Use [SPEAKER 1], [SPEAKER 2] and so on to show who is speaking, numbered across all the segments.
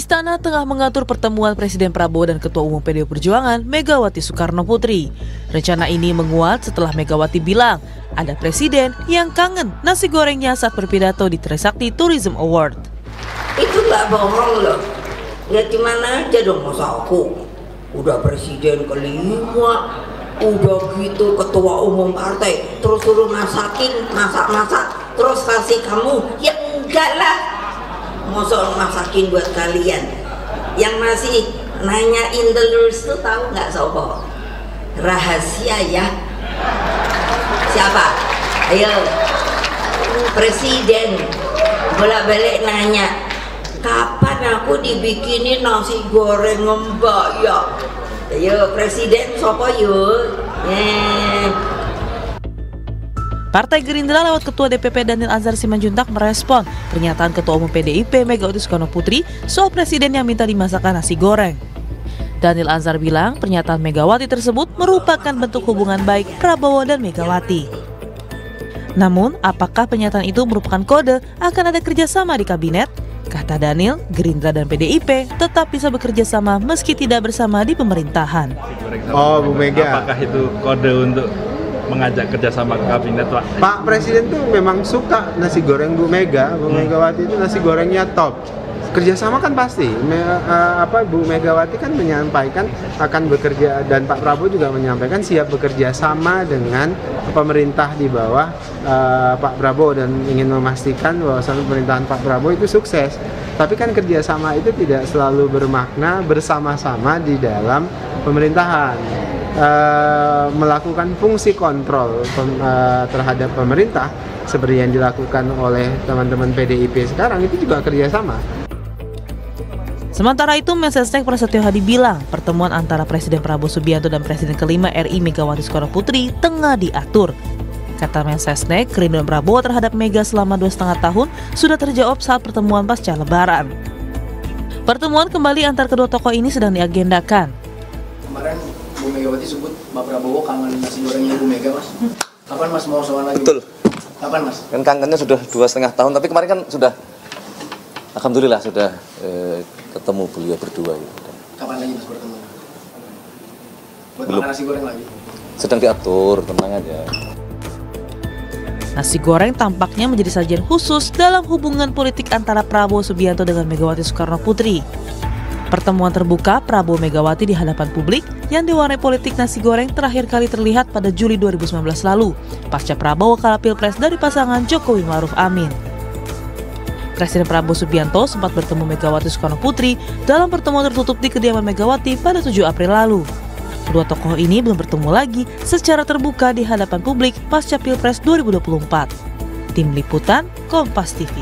[SPEAKER 1] Istana tengah mengatur pertemuan Presiden Prabowo dan Ketua Umum PDI Perjuangan Megawati Soekarnoputri. Rencana ini menguat setelah Megawati bilang ada presiden yang kangen nasi gorengnya saat berpidato di Trisakti Tourism Award.
[SPEAKER 2] Itu nggak bohong loh. Ya gimana aja dong, masa aku udah presiden kelima, udah gitu ketua umum partai, terus suruh masakin, masak-masak, terus kasih kamu, ya enggak lah. Masa masakin buat kalian. Yang masih nanyain telurs tuh tahu nggak sopo? Rahasia ya. Siapa? Ayo, presiden bolak-balik nanya, kapan aku dibikinin nasi goreng mbak ya? Ayo presiden sopo yuk.
[SPEAKER 1] Partai Gerindra lewat Ketua DPP Daniel Anzar Simanjuntak merespon pernyataan Ketua Umum PDIP Megawati Soekarnoputri soal presiden yang minta dimasakkan nasi goreng. Daniel Anzar bilang pernyataan Megawati tersebut merupakan bentuk hubungan baik Prabowo dan Megawati. Namun, apakah pernyataan itu merupakan kode akan ada kerjasama di kabinet? Kata Daniel, Gerindra dan PDIP tetap bisa bekerja sama meski tidak bersama di pemerintahan.
[SPEAKER 3] Oh, Bu Mega.
[SPEAKER 4] Apakah itu kode untuk mengajak kerjasama ke kabinet, Pak?
[SPEAKER 3] Pak Presiden tuh memang suka nasi goreng Bu Mega. Bu Megawati itu nasi gorengnya top. Kerjasama kan pasti. Bu Megawati kan menyampaikan akan bekerja, dan Pak Prabowo juga menyampaikan siap bekerja sama dengan pemerintah di bawah Pak Prabowo dan ingin memastikan bahwa pemerintahan Pak Prabowo itu sukses. Tapi kan kerjasama itu tidak selalu bermakna bersama-sama di dalam pemerintahan. Melakukan fungsi kontrol terhadap pemerintah seperti yang dilakukan oleh teman-teman PDIP sekarang itu juga kerjasama.
[SPEAKER 1] Sementara itu, Mensesnek Prasetyo Hadi bilang pertemuan antara Presiden Prabowo Subianto dan Presiden kelima RI Megawati Soekarnoputri tengah diatur. Kata Mensesnek, kerinduan Prabowo terhadap Mega selama 2,5 tahun sudah terjawab saat pertemuan pasca Lebaran. Pertemuan kembali antar kedua tokoh ini sedang diagendakan.
[SPEAKER 5] Kemarin Bu Megawati sebut Pak Prabowo kangen nasi gorengnya Bu Mega, Mas. Kapan Mas mau soal lagi?
[SPEAKER 6] Betul.
[SPEAKER 5] Kapan Mas?
[SPEAKER 6] Kan kangennya sudah 2,5 tahun, tapi kemarin kan sudah, alhamdulillah sudah ketemu beliau berdua.
[SPEAKER 5] Kapan lagi Mas bertemu? Buat
[SPEAKER 6] Belum.
[SPEAKER 5] makan nasi goreng lagi?
[SPEAKER 6] Sedang diatur, tenang aja.
[SPEAKER 1] Nasi goreng tampaknya menjadi sajian khusus dalam hubungan politik antara Prabowo Subianto dengan Megawati Soekarnoputri. Pertemuan terbuka Prabowo Megawati di hadapan publik yang diwarnai politik nasi goreng terakhir kali terlihat pada Juli 2019 lalu, pasca Prabowo kalah Pilpres dari pasangan Jokowi Ma'ruf Amin. Presiden Prabowo Subianto sempat bertemu Megawati Soekarnoputri dalam pertemuan tertutup di kediaman Megawati pada 7 April lalu. Kedua tokoh ini belum bertemu lagi secara terbuka di hadapan publik pasca Pilpres 2024. Tim Liputan, Kompas TV.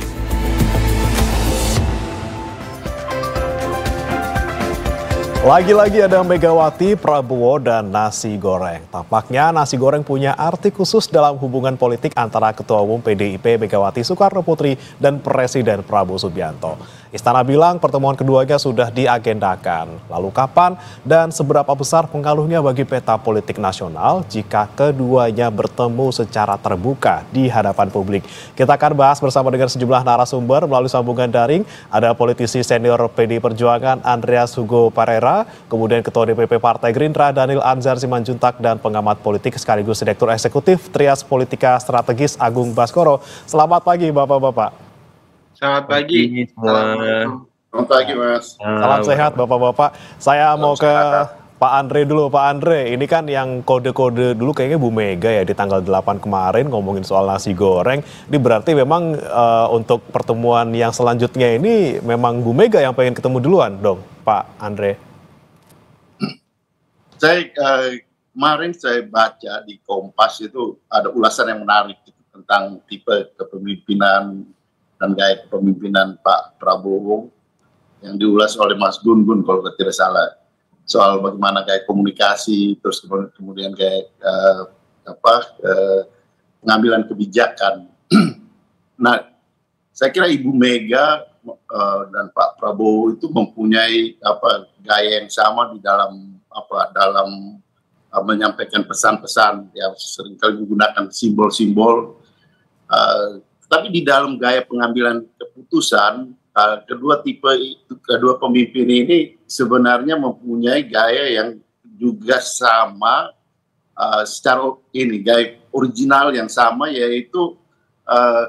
[SPEAKER 7] Lagi-lagi ada Megawati, Prabowo, dan nasi goreng. Tampaknya nasi goreng punya arti khusus dalam hubungan politik antara Ketua Umum PDIP Megawati Soekarnoputri dan Presiden Prabowo Subianto. Istana bilang pertemuan keduanya sudah diagendakan. Lalu kapan dan seberapa besar pengaruhnya bagi peta politik nasional jika keduanya bertemu secara terbuka di hadapan publik? Kita akan bahas bersama dengan sejumlah narasumber melalui sambungan daring. Ada politisi senior PDI Perjuangan Andreas Hugo Parera, kemudian Ketua DPP Partai Gerindra Daniel Anzar Simanjuntak, dan pengamat politik sekaligus Direktur Eksekutif Trias Politika Strategis Agung Baskoro. Selamat pagi Bapak-Bapak.
[SPEAKER 3] Selamat pagi
[SPEAKER 4] semua.
[SPEAKER 3] Selamat pagi Mas.
[SPEAKER 7] Salam sehat Bapak-Bapak. Saya mau ke Pak Andre dulu. Pak Andre, ini kan yang kode-kode dulu kayaknya Bu Mega ya di tanggal 8 kemarin ngomongin soal nasi goreng. Ini berarti memang untuk pertemuan yang selanjutnya ini memang Bu Mega yang pengen ketemu duluan dong, Pak Andre.
[SPEAKER 8] Kemarin saya baca di Kompas itu ada ulasan yang menarik tentang tipe kepemimpinan dan gaya kepemimpinan Pak Prabowo yang diulas oleh Mas Gun Gun kalau tidak salah, soal bagaimana kayak komunikasi, terus kemudian kayak pengambilan kebijakan. Nah, saya kira Ibu Mega dan Pak Prabowo itu mempunyai gaya yang sama di dalam menyampaikan pesan-pesan, ya seringkali menggunakan simbol-simbol. Tapi di dalam gaya pengambilan keputusan kedua pemimpin ini sebenarnya mempunyai gaya yang juga sama, secara ini gaya original yang sama, yaitu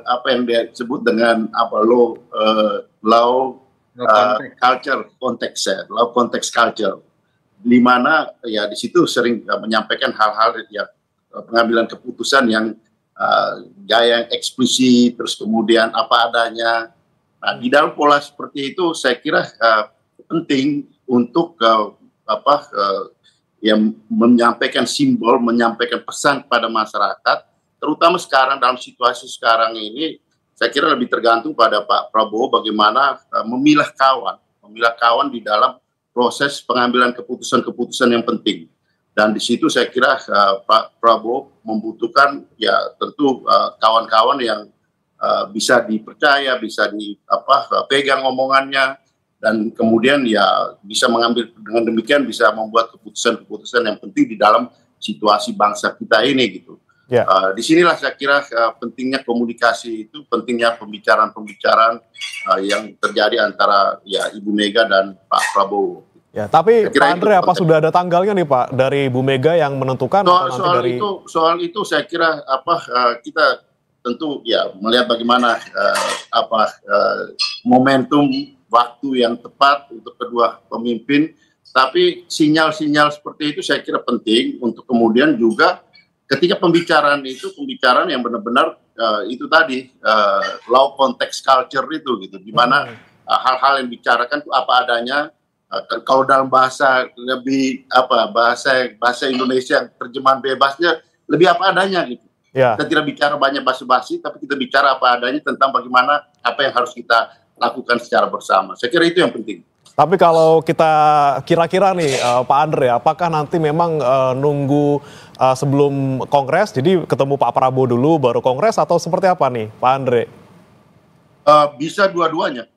[SPEAKER 8] apa yang dia sebut dengan low culture context, low context culture, di mana ya di situ sering menyampaikan hal-hal yang pengambilan keputusan yang gaya yang eksplisit, terus kemudian apa adanya. Nah, di dalam pola seperti itu saya kira penting untuk yang menyampaikan simbol, menyampaikan pesan pada masyarakat, terutama sekarang dalam situasi sekarang ini. Saya kira lebih tergantung pada Pak Prabowo bagaimana memilah kawan di dalam proses pengambilan keputusan-keputusan yang penting. Dan di situ saya kira Pak Prabowo membutuhkan ya tentu kawan-kawan yang bisa dipercaya, bisa pegang omongannya, dan kemudian ya bisa mengambil, dengan demikian bisa membuat keputusan-keputusan yang penting di dalam situasi bangsa kita ini gitu.
[SPEAKER 7] Ya.
[SPEAKER 8] Disinilah saya kira pentingnya komunikasi itu, pentingnya pembicaraan yang terjadi antara ya Ibu Mega dan Pak Prabowo.
[SPEAKER 7] Ya, tapi Pak Andre, apa sudah ada tanggalnya nih Pak dari Bu Mega yang menentukan?
[SPEAKER 8] Soal itu saya kira kita tentu ya melihat bagaimana momentum waktu yang tepat untuk kedua pemimpin, tapi sinyal-sinyal seperti itu saya kira penting untuk kemudian juga ketika pembicaraan yang benar-benar itu tadi low context culture itu gitu, di mana hal-hal yang dibicarakan itu apa adanya. Kalau dalam bahasa lebih bahasa Indonesia terjemahan bebasnya lebih apa adanya gitu. Ya. Kita tidak bicara banyak basa-basi, tapi kita bicara apa adanya tentang bagaimana apa yang harus kita lakukan secara bersama. Saya kira itu yang penting.
[SPEAKER 7] Tapi kalau kita kira-kira nih Pak Andre, apakah nanti memang nunggu sebelum Kongres, jadi ketemu Pak Prabowo dulu baru Kongres, atau seperti apa nih Pak Andre?
[SPEAKER 8] Bisa dua-duanya.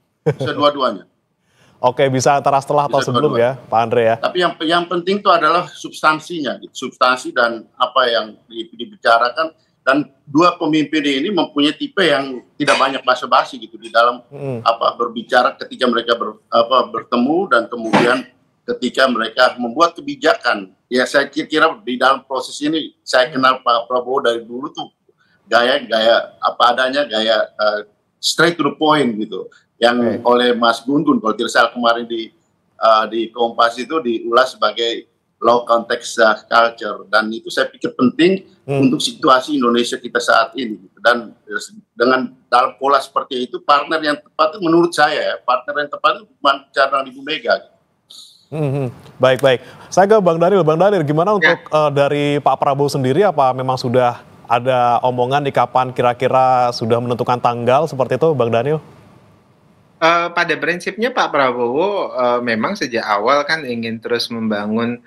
[SPEAKER 7] Oke, bisa antara setelah atau sebelum ya, Pak Andre ya.
[SPEAKER 8] Tapi yang penting itu adalah substansinya, gitu. Substansi dan apa yang dibicarakan. Dan dua pemimpin ini mempunyai tipe yang tidak banyak basa-basi gitu di dalam berbicara ketika mereka bertemu, dan kemudian ketika mereka membuat kebijakan. Ya saya kira di dalam proses ini saya kenal Pak Prabowo dari dulu tuh gaya apa adanya, gaya straight to the point gitu. Yang oleh Mas Gun-Gun kalau tidak salah kemarin di Kompas itu diulas sebagai low context culture, dan itu saya pikir penting untuk situasi Indonesia kita saat ini. Dan dengan dalam pola seperti itu, partner yang tepat menurut saya partner yang tepat itu bicara Ibu Mega.
[SPEAKER 7] Baik. Saya ke Bang Daniel. Gimana untuk dari Pak Prabowo sendiri, apa memang sudah ada omongan di kapan kira-kira sudah menentukan tanggal seperti itu, Bang Daniel?
[SPEAKER 9] Pada prinsipnya Pak Prabowo memang sejak awal kan ingin terus membangun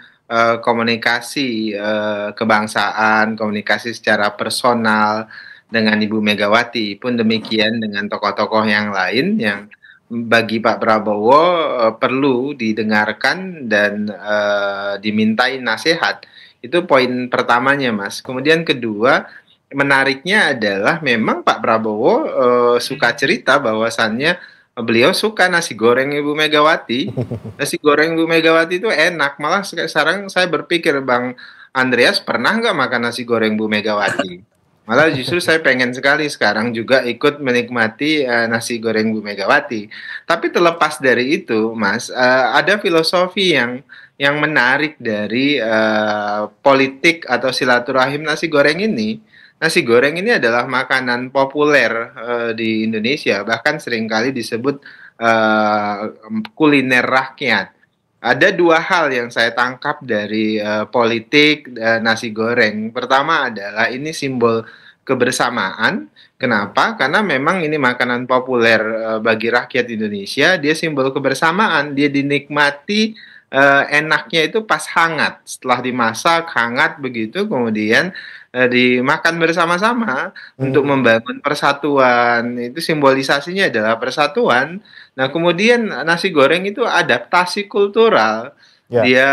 [SPEAKER 9] komunikasi kebangsaan, komunikasi secara personal dengan Ibu Megawati. Pun demikian dengan tokoh-tokoh yang lain yang bagi Pak Prabowo perlu didengarkan dan dimintai nasihat. Itu poin pertamanya, Mas. Kemudian kedua, menariknya adalah memang Pak Prabowo suka cerita bahwasannya beliau suka nasi goreng Ibu Megawati. Nasi goreng Ibu Megawati itu enak. Malah sekarang saya berpikir, Bang Andreas, pernah nggak makan nasi goreng Bu Megawati? Malah justru saya pengen sekali sekarang juga ikut menikmati nasi goreng Bu Megawati. Tapi terlepas dari itu, Mas, ada filosofi yang menarik dari politik atau silaturahim nasi goreng ini. Nasi goreng ini adalah makanan populer di Indonesia, bahkan seringkali disebut kuliner rakyat. Ada dua hal yang saya tangkap dari politik nasi goreng. Pertama adalah ini simbol kebersamaan. Kenapa? Karena memang ini makanan populer bagi rakyat Indonesia. Dia simbol kebersamaan. Dia dinikmati enaknya itu pas hangat. Setelah dimasak hangat begitu, kemudian dimakan bersama-sama untuk membangun persatuan. Itu simbolisasinya adalah persatuan. Nah, kemudian nasi goreng itu adaptasi kultural.
[SPEAKER 3] Ya.
[SPEAKER 9] Dia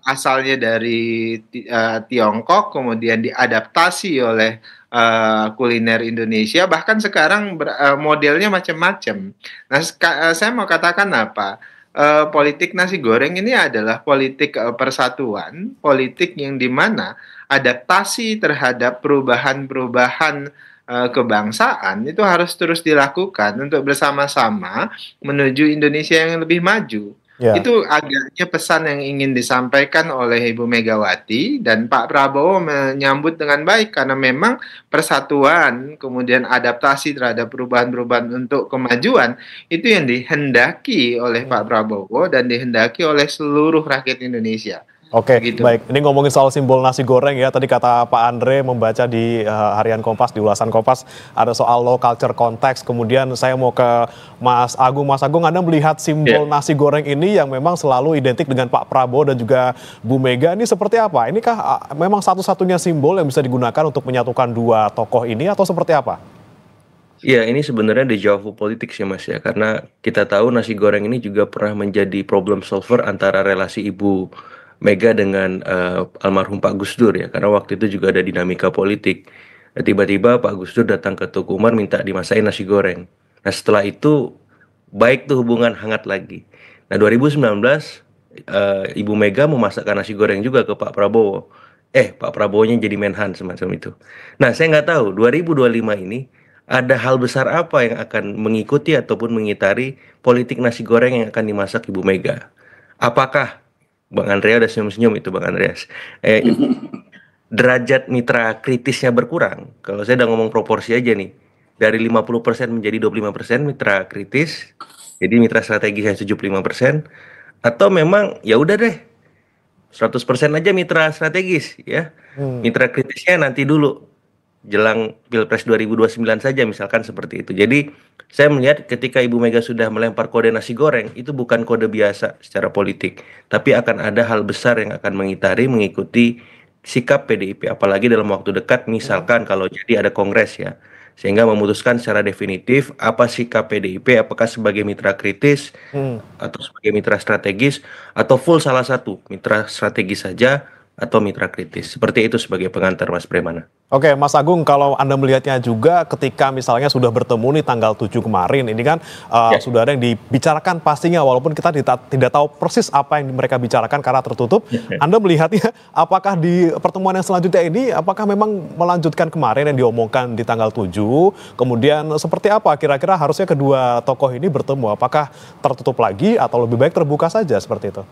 [SPEAKER 9] asalnya dari Tiongkok, kemudian diadaptasi oleh kuliner Indonesia, bahkan sekarang modelnya macam-macam. Nah, saya mau katakan apa? Politik nasi goreng ini adalah politik persatuan, politik yang dimana adaptasi terhadap perubahan-perubahan kebangsaan itu harus terus dilakukan untuk bersama-sama menuju Indonesia yang lebih maju.
[SPEAKER 3] Ya.
[SPEAKER 9] Itu agaknya pesan yang ingin disampaikan oleh Ibu Megawati, dan Pak Prabowo menyambut dengan baik karena memang persatuan, kemudian adaptasi terhadap perubahan-perubahan untuk kemajuan itu yang dihendaki oleh Pak Prabowo dan dihendaki oleh seluruh rakyat Indonesia.
[SPEAKER 7] Oke,
[SPEAKER 9] Begitu.
[SPEAKER 7] baik. Ini ngomongin soal simbol nasi goreng ya. Tadi kata Pak Andre membaca di Harian Kompas, di ulasan Kompas, ada soal low culture context. Kemudian saya mau ke Mas Agung. Mas Agung, Anda melihat simbol nasi goreng ini yang memang selalu identik dengan Pak Prabowo dan juga Bu Mega, ini seperti apa? Inikah memang satu-satunya simbol yang bisa digunakan untuk menyatukan dua tokoh ini atau seperti apa?
[SPEAKER 10] Iya, ini sebenarnya deja vu politik sih Mas ya, karena kita tahu nasi goreng ini juga pernah menjadi problem solver antara relasi Ibu Mega dengan almarhum Pak Gus Dur ya, karena waktu itu juga ada dinamika politik. Tiba-tiba Pak Gus Dur datang ke Tuku Umar minta dimasain nasi goreng. Nah setelah itu baik tuh hubungan hangat lagi. Nah 2019 Ibu Mega memasakkan nasi goreng juga ke Pak Prabowo. Pak Prabowo-nya jadi menhan semacam itu. Nah saya nggak tahu 2025 ini ada hal besar apa yang akan mengikuti ataupun mengitari politik nasi goreng yang akan dimasak Ibu Mega. Apakah Bang Andrea udah senyum-senyum itu Bang Andreas. Derajat mitra kritisnya berkurang. Kalau saya udah ngomong proporsi aja nih. Dari 50% menjadi 25% mitra kritis. Jadi mitra strategis yang 75%. Atau memang ya udah deh. 100% aja mitra strategis ya. Mitra kritisnya nanti dulu. Jelang Pilpres 2029 saja misalkan seperti itu. Jadi saya melihat ketika Ibu Mega sudah melempar kode nasi goreng, itu bukan kode biasa secara politik, tapi akan ada hal besar yang akan mengikuti sikap PDIP, apalagi dalam waktu dekat misalkan kalau jadi ada kongres ya, sehingga memutuskan secara definitif apa sikap PDIP, apakah sebagai mitra kritis atau sebagai mitra strategis, atau full salah satu, mitra strategis saja atau mitra kritis. Seperti itu sebagai pengantar Mas Bremana.
[SPEAKER 7] Oke, Mas Agung, kalau Anda melihatnya juga ketika misalnya sudah bertemu nih tanggal 7 kemarin, ini kan sudah ada yang dibicarakan pastinya, walaupun kita tidak tahu persis apa yang mereka bicarakan karena tertutup. Anda melihatnya apakah di pertemuan yang selanjutnya ini, apakah memang melanjutkan kemarin yang diomongkan di tanggal 7, kemudian seperti apa kira-kira harusnya kedua tokoh ini bertemu? Apakah tertutup lagi atau lebih baik terbuka saja seperti itu?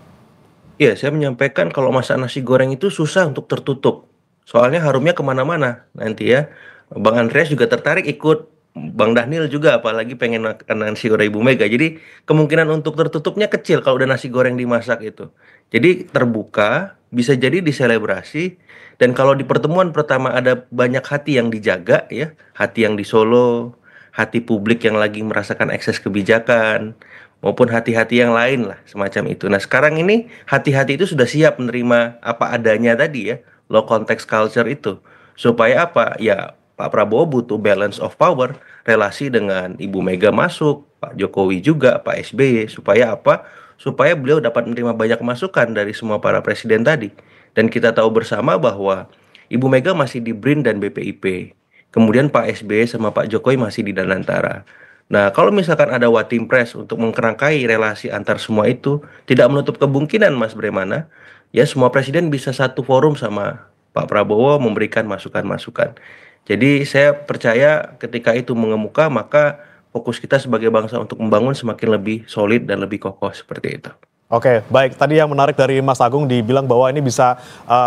[SPEAKER 10] Iya, saya menyampaikan kalau masak nasi goreng itu susah untuk tertutup. Soalnya harumnya kemana-mana nanti ya. Bang Andreas juga tertarik ikut, Bang Dhanil juga, apalagi pengen makan nasi goreng Ibu Mega. Jadi kemungkinan untuk tertutupnya kecil kalau udah nasi goreng dimasak itu. Jadi terbuka, bisa jadi diselebrasi. Dan kalau di pertemuan pertama ada banyak hati yang dijaga ya. Hati yang di Solo, hati publik yang lagi merasakan ekses kebijakan, maupun hati-hati yang lain lah semacam itu. Nah sekarang ini hati-hati itu sudah siap menerima apa adanya tadi ya, low context culture itu. Supaya apa? Ya Pak Prabowo butuh balance of power, relasi dengan Ibu Mega masuk, Pak Jokowi juga, Pak SBY. Supaya apa? Supaya beliau dapat menerima banyak masukan dari semua para presiden tadi. Dan kita tahu bersama bahwa Ibu Mega masih di BRIN dan BPIP. Kemudian Pak SBY sama Pak Jokowi masih di Danantara. Nah, kalau misalkan ada Watimpres untuk mengkerangkai relasi antar semua itu, tidak menutup kemungkinan Mas Bremana, ya semua presiden bisa satu forum sama Pak Prabowo memberikan masukan-masukan. Jadi saya percaya ketika itu mengemuka, maka fokus kita sebagai bangsa untuk membangun semakin lebih solid dan lebih kokoh seperti itu.
[SPEAKER 7] Oke, baik. Tadi yang menarik dari Mas Agung dibilang bahwa ini bisa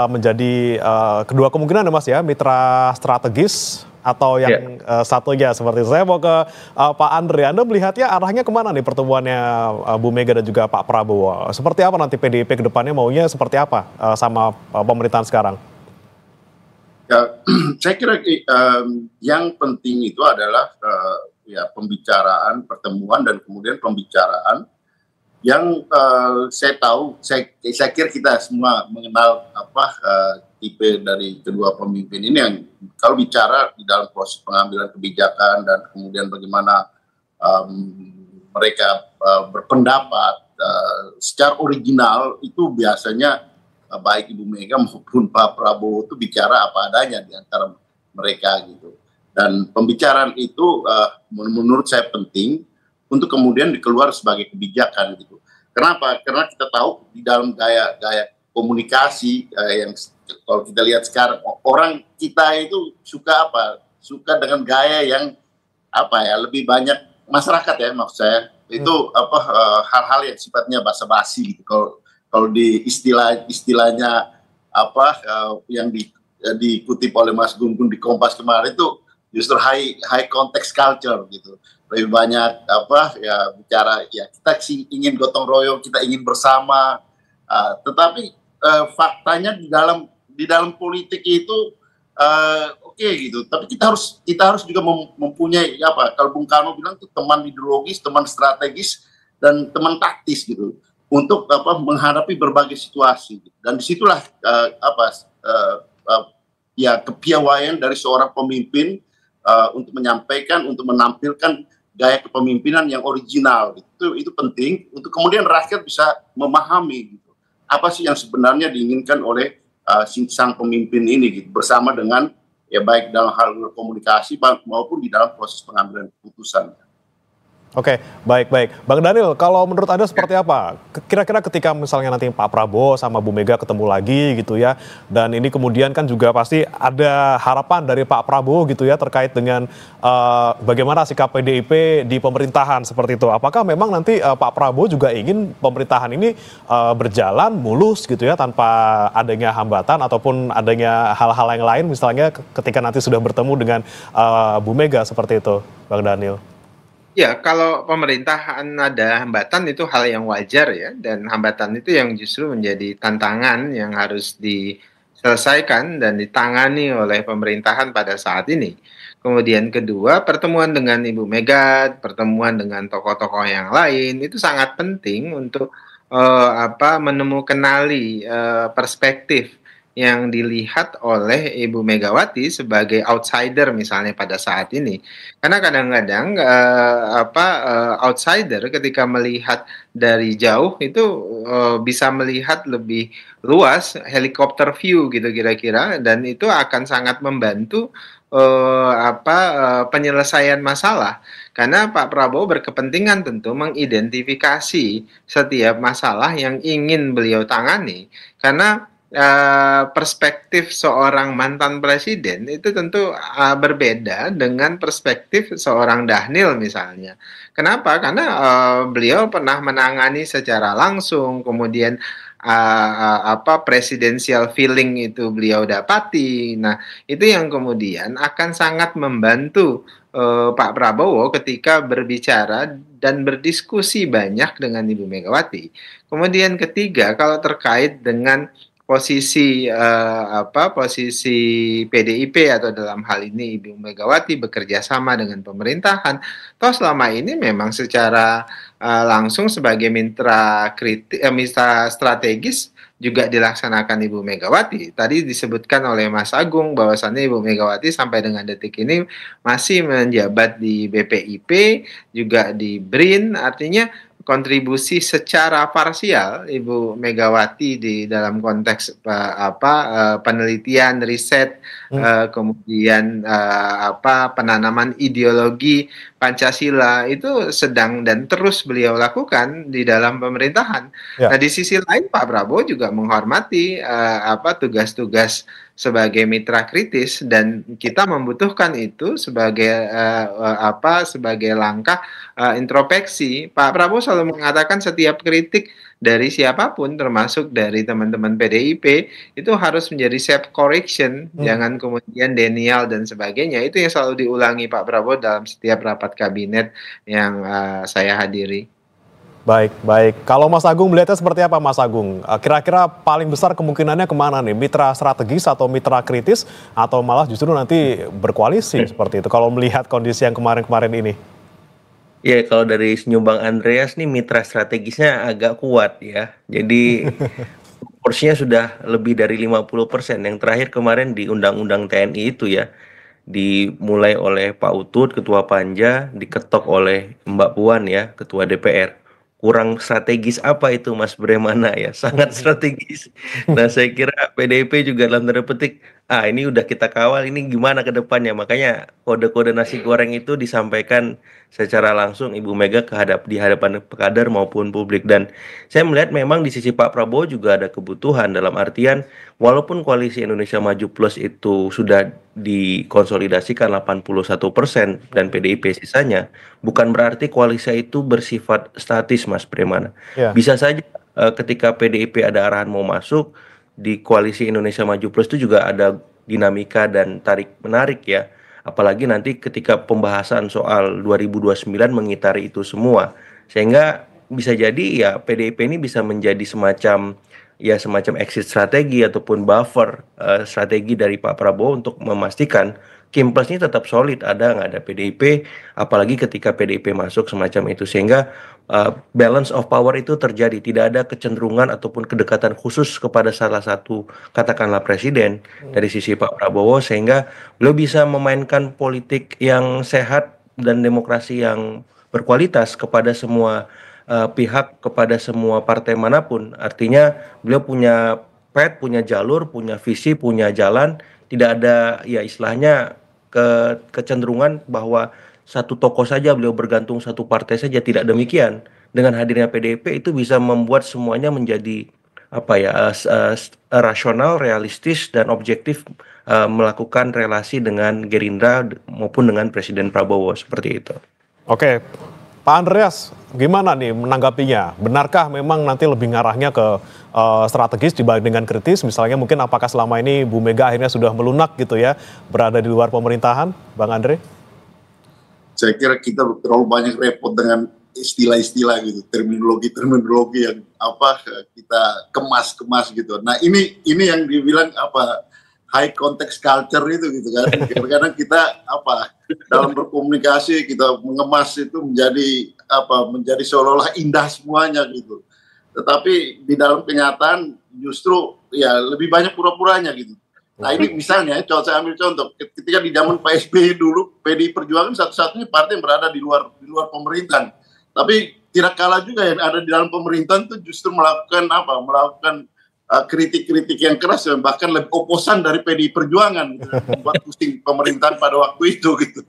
[SPEAKER 7] menjadi kedua kemungkinan ya Mas ya, mitra strategis atau yang satunya seperti itu. Saya mau ke Pak Andre. Anda melihatnya arahnya kemana nih pertemuannya Bu Mega dan juga Pak Prabowo? Seperti apa nanti PDIP ke depannya maunya seperti apa sama pemerintahan sekarang?
[SPEAKER 8] Ya, saya kira yang penting itu adalah ya pembicaraan, pertemuan dan kemudian pembicaraan yang saya tahu, saya kira kita semua mengenal tipe dari kedua pemimpin ini yang kalau bicara di dalam proses pengambilan kebijakan dan kemudian bagaimana mereka berpendapat secara original itu biasanya baik Ibu Mega maupun Pak Prabowo itu bicara apa adanya di antara mereka gitu. Dan pembicaraan itu menurut saya penting untuk kemudian dikeluar sebagai kebijakan gitu. Kenapa? Karena kita tahu di dalam gaya komunikasi yang kalau kita lihat sekarang orang kita itu suka apa? Suka dengan gaya yang apa ya, lebih banyak masyarakat ya, maksud saya itu hal-hal yang sifatnya basa-basi gitu. Kalau di istilahnya yang dikutip oleh Mas Gun-Gun di Kompas kemarin itu justru high context culture gitu. Lebih banyak bicara ya kita sih ingin gotong royong, kita ingin bersama, tetapi faktanya di dalam politik itu oke gitu, tapi kita harus juga mempunyai kalau Bung Karno bilang itu teman ideologis, teman strategis, dan teman taktis gitu untuk menghadapi berbagai situasi. Dan disitulah kepiawaian dari seorang pemimpin untuk menyampaikan, untuk menampilkan gaya kepemimpinan yang original gitu. Itu penting untuk kemudian rakyat bisa memahami gitu apa sih yang sebenarnya diinginkan oleh sang pemimpin ini gitu, bersama dengan ya baik dalam hal komunikasi maupun di dalam proses pengambilan keputusan.
[SPEAKER 7] Oke, baik. Bang Daniel, kalau menurut Anda seperti apa? Kira-kira ketika misalnya nanti Pak Prabowo sama Bu Mega ketemu lagi gitu ya, dan ini kemudian kan juga pasti ada harapan dari Pak Prabowo gitu ya terkait dengan bagaimana sikap PDIP di pemerintahan seperti itu. Apakah memang nanti Pak Prabowo juga ingin pemerintahan ini berjalan mulus gitu ya tanpa adanya hambatan ataupun adanya hal-hal yang lain misalnya ketika nanti sudah bertemu dengan Bu Mega seperti itu, Bang Daniel?
[SPEAKER 9] Ya, kalau pemerintahan ada hambatan itu hal yang wajar ya, dan hambatan itu yang justru menjadi tantangan yang harus diselesaikan dan ditangani oleh pemerintahan pada saat ini. Kemudian kedua, pertemuan dengan Ibu Mega, pertemuan dengan tokoh-tokoh yang lain itu sangat penting untuk menemukan perspektif yang dilihat oleh Ibu Megawati sebagai outsider misalnya pada saat ini. Karena kadang-kadang outsider ketika melihat dari jauh itu bisa melihat lebih luas, helikopter view gitu kira-kira, dan itu akan sangat membantu penyelesaian masalah. Karena Pak Prabowo berkepentingan tentu mengidentifikasi setiap masalah yang ingin beliau tangani. Karena perspektif seorang mantan presiden itu tentu berbeda dengan perspektif seorang Dhanil misalnya. Kenapa? Karena beliau pernah menangani secara langsung, kemudian presidensial feeling itu beliau dapati. Nah, itu yang kemudian akan sangat membantu Pak Prabowo ketika berbicara dan berdiskusi banyak dengan Ibu Megawati. Kemudian ketiga, kalau terkait dengan posisi posisi PDIP atau dalam hal ini Ibu Megawati bekerja sama dengan pemerintahan, toh selama ini memang secara langsung sebagai mitra strategis juga dilaksanakan Ibu Megawati. Tadi disebutkan oleh Mas Agung bahwasannya Ibu Megawati sampai dengan detik ini masih menjabat di BPIP, juga di BRIN, artinya kontribusi secara parsial Ibu Megawati di dalam konteks penelitian, riset, kemudian penanaman ideologi Pancasila itu sedang dan terus beliau lakukan di dalam pemerintahan. Ya. Nah, di sisi lain Pak Prabowo juga menghormati tugas-tugas sebagai mitra kritis, dan kita membutuhkan itu sebagai sebagai langkah introspeksi. Pak Prabowo selalu mengatakan setiap kritik dari siapapun termasuk dari teman-teman PDIP itu harus menjadi self correction, jangan kemudian denial dan sebagainya. Itu yang selalu diulangi Pak Prabowo dalam setiap rapat kabinet yang saya hadiri.
[SPEAKER 7] Baik. Kalau Mas Agung melihatnya seperti apa, Mas Agung? Kira-kira paling besar kemungkinannya kemana nih? Mitra strategis atau mitra kritis? Atau malah justru nanti berkoalisi seperti itu? Kalau melihat kondisi yang kemarin-kemarin ini.
[SPEAKER 10] Ya, kalau dari senyum Bang Andreas nih mitra strategisnya agak kuat ya. Jadi porsinya sudah lebih dari 50%. Yang terakhir kemarin di Undang-Undang TNI itu ya. Dimulai oleh Pak Utut, Ketua Panja, diketok oleh Mbak Puan ya, Ketua DPR. kurang strategis apa itu Mas Bremana ya, sangat strategis. Nah saya kira PDIP juga dalam tanda petik, ini udah kita kawal, ini gimana ke depannya. Makanya kode-kode nasi goreng itu disampaikan secara langsung Ibu Mega di hadapan kader maupun publik. Dan saya melihat memang di sisi Pak Prabowo juga ada kebutuhan, dalam artian walaupun koalisi Indonesia Maju Plus itu sudah dikonsolidasikan 81% dan PDIP sisanya, bukan berarti koalisi itu bersifat statis, Mas Bremana.
[SPEAKER 7] Ya.
[SPEAKER 10] Bisa saja ketika PDIP ada arahan mau masuk, di koalisi Indonesia Maju Plus itu juga ada dinamika dan tarik-menarik ya. Apalagi nanti ketika pembahasan soal 2029 mengitari itu semua. Sehingga bisa jadi ya PDIP ini bisa menjadi semacam exit strategi ataupun buffer strategi dari Pak Prabowo untuk memastikan Kim Plus ini tetap solid, nggak ada PDIP, apalagi ketika PDIP masuk semacam itu, sehingga balance of power itu terjadi, tidak ada kecenderungan ataupun kedekatan khusus kepada salah satu katakanlah presiden dari sisi Pak Prabowo, sehingga beliau bisa memainkan politik yang sehat dan demokrasi yang berkualitas kepada semua pihak, kepada semua partai manapun. Artinya beliau punya punya jalur, punya visi, punya jalan, tidak ada ya istilahnya kecenderungan bahwa satu tokoh saja beliau bergantung satu partai saja, tidak demikian. Dengan hadirnya PDIP itu bisa membuat semuanya menjadi rasional, realistis dan objektif melakukan relasi dengan Gerindra maupun dengan Presiden Prabowo seperti itu.
[SPEAKER 7] Oke, Pak Andreas, gimana nih menanggapinya? Benarkah memang nanti lebih ngarahnya ke strategis dibanding dengan kritis? Misalnya mungkin apakah selama ini Bu Mega akhirnya sudah melunak gitu ya, berada di luar pemerintahan, Bang Andre?
[SPEAKER 8] Saya kira kita terlalu banyak repot dengan istilah-istilah gitu, terminologi yang kita kemas gitu. Nah ini yang dibilang high context culture itu gitu kan. Kadang-kadang kita dalam berkomunikasi kita mengemas itu menjadi seolah-olah indah semuanya gitu. Tetapi di dalam kenyataan justru ya lebih banyak pura-puranya gitu. Nah ini misalnya, saya ambil contoh, ketika di zaman Pak SBY dulu, PDI Perjuangan satu-satunya partai yang berada di luar pemerintahan. Tapi tidak kalah juga yang ada di dalam pemerintahan itu justru melakukan kritik-kritik yang keras, bahkan lebih oposan dari PDI Perjuangan, gitu, membuat pusing pemerintahan pada waktu itu gitu.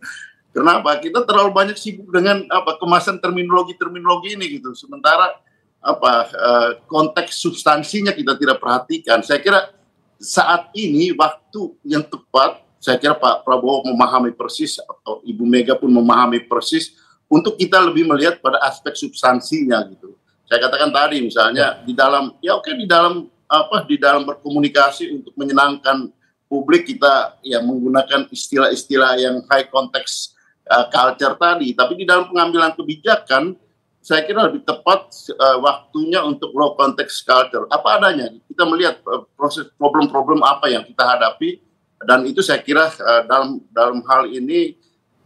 [SPEAKER 8] Kenapa? Kita terlalu banyak sibuk dengan kemasan terminologi ini gitu. Sementara konteks substansinya kita tidak perhatikan. Saya kira saat ini waktu yang tepat, saya kira Pak Prabowo memahami persis atau Ibu Mega pun memahami persis untuk kita lebih melihat pada aspek substansinya gitu. Saya katakan tadi misalnya di dalam berkomunikasi untuk menyenangkan publik, kita ya menggunakan istilah-istilah yang high context culture tadi, tapi di dalam pengambilan kebijakan saya kira lebih tepat waktunya untuk low context culture, apa adanya. Kita melihat proses problem-problem apa yang kita hadapi, dan itu saya kira dalam hal ini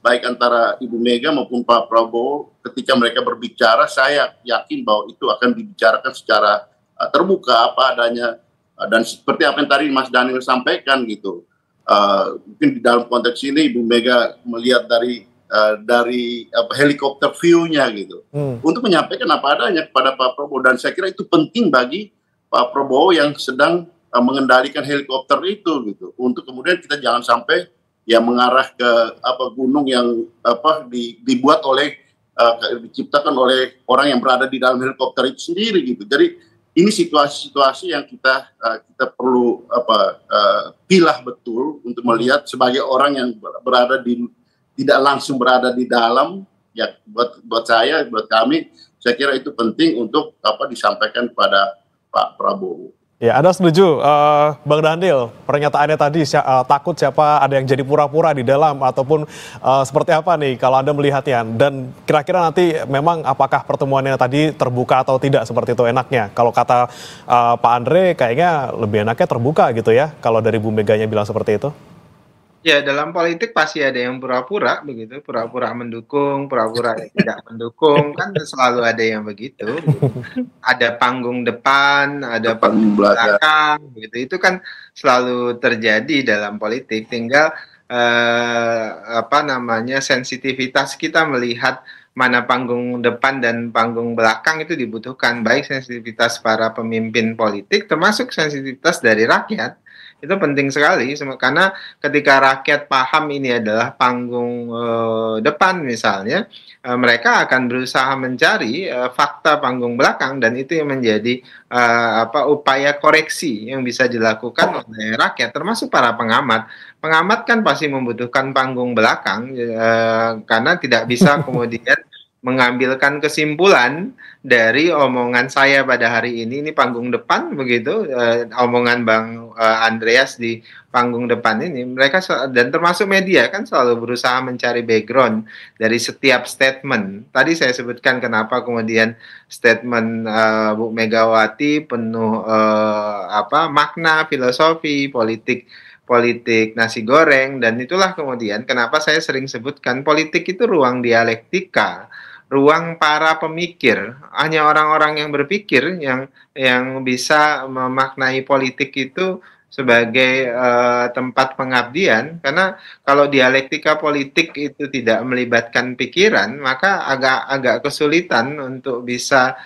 [SPEAKER 8] baik antara Ibu Mega maupun Pak Prabowo ketika mereka berbicara, saya yakin bahwa itu akan dibicarakan secara terbuka apa adanya, dan seperti apa yang tadi Mas Daniel sampaikan gitu. Mungkin di dalam konteks ini Ibu Mega melihat dari helikopter view-nya gitu, untuk menyampaikan apa adanya kepada Pak Prabowo, dan saya kira itu penting bagi Pak Prabowo yang sedang mengendalikan helikopter itu gitu, untuk kemudian kita jangan sampai ya mengarah ke gunung yang dibuat oleh diciptakan oleh orang yang berada di dalam helikopter itu sendiri gitu. Jadi ini situasi-situasi yang kita perlu pilah betul untuk melihat sebagai orang yang tidak langsung berada di dalam. Ya buat saya, buat kami, saya kira itu penting untuk disampaikan kepada Pak Prabowo.
[SPEAKER 7] Ya, Anda setuju, Bang Daniel, pernyataannya tadi takut siapa ada yang jadi pura-pura di dalam ataupun seperti apa nih kalau Anda melihatnya, dan kira-kira nanti memang apakah pertemuannya tadi terbuka atau tidak seperti itu enaknya? Kalau kata Pak Andre kayaknya lebih enaknya terbuka gitu ya, kalau dari Bu Meganya bilang seperti itu.
[SPEAKER 9] Ya, dalam politik pasti ada yang pura-pura begitu, pura-pura mendukung, pura-pura tidak mendukung, kan selalu ada yang begitu. Ada panggung depan, ada panggung belakang, begitu. Itu kan selalu terjadi dalam politik. Tinggal sensitivitas kita melihat mana panggung depan dan panggung belakang itu dibutuhkan, baik sensitivitas para pemimpin politik termasuk sensitivitas dari rakyat. Itu penting sekali karena ketika rakyat paham ini adalah panggung depan misalnya, mereka akan berusaha mencari fakta panggung belakang, dan itu yang menjadi upaya koreksi yang bisa dilakukan oleh rakyat termasuk para pengamat. Pengamat kan pasti membutuhkan panggung belakang karena tidak bisa kemudian mengambilkan kesimpulan dari omongan saya pada hari ini panggung depan begitu, omongan Bang Andreas di panggung depan ini, mereka dan termasuk media kan selalu berusaha mencari background dari setiap statement. Tadi saya sebutkan kenapa kemudian statement Bu Megawati penuh makna, filosofi, politik nasi goreng, dan itulah kemudian kenapa saya sering sebutkan politik itu ruang dialektika, ruang para pemikir. Hanya orang-orang yang berpikir yang bisa memaknai politik itu sebagai tempat pengabdian, karena kalau dialektika politik itu tidak melibatkan pikiran, maka agak kesulitan untuk bisa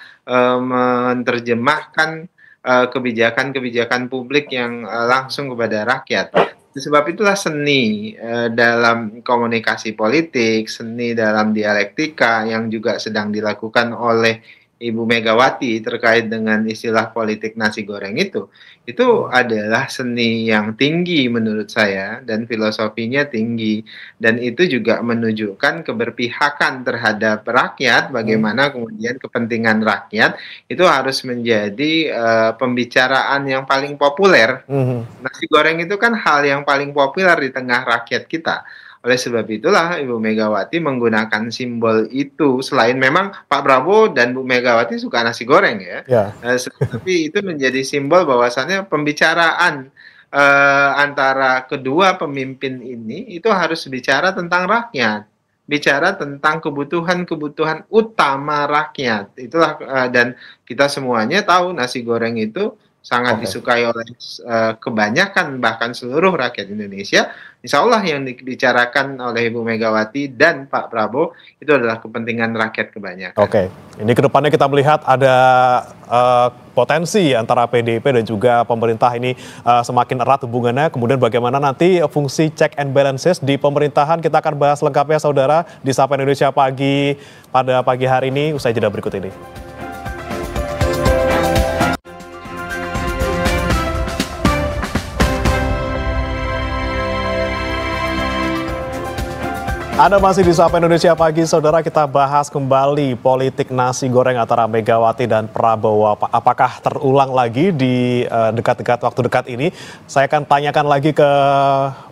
[SPEAKER 9] menerjemahkan kebijakan-kebijakan publik yang langsung kepada rakyat. Sebab itulah seni dalam komunikasi politik, seni dalam dialektika yang juga sedang dilakukan oleh Ibu Megawati terkait dengan istilah politik nasi goreng itu adalah seni yang tinggi menurut saya, dan filosofinya tinggi, dan itu juga menunjukkan keberpihakan terhadap rakyat, bagaimana kemudian kepentingan rakyat itu harus menjadi pembicaraan yang paling populer. Nasi goreng itu kan hal yang paling populer di tengah rakyat kita. Oleh sebab itulah Ibu Megawati menggunakan simbol itu, selain memang Pak Prabowo dan Bu Megawati suka nasi goreng ya. Tapi itu menjadi simbol bahwasannya pembicaraan antara kedua pemimpin ini itu harus bicara tentang rakyat, bicara tentang kebutuhan-kebutuhan utama rakyat. Itulah dan kita semuanya tahu nasi goreng itu sangat disukai oleh kebanyakan, bahkan seluruh rakyat Indonesia. Insya Allah yang dibicarakan oleh Ibu Megawati dan Pak Prabowo itu adalah kepentingan rakyat kebanyakan.
[SPEAKER 7] Ini kedepannya kita melihat ada potensi antara PDIP dan juga pemerintah ini semakin erat hubungannya. Kemudian bagaimana nanti fungsi check and balances di pemerintahan, kita akan bahas lengkapnya saudara di Sapa Indonesia Pagi pada pagi hari ini usai jeda berikut ini. Anda masih di Sapa Indonesia Pagi, saudara. Kita bahas kembali politik nasi goreng antara Megawati dan Prabowo. Apakah terulang lagi di waktu dekat ini? Saya akan tanyakan lagi ke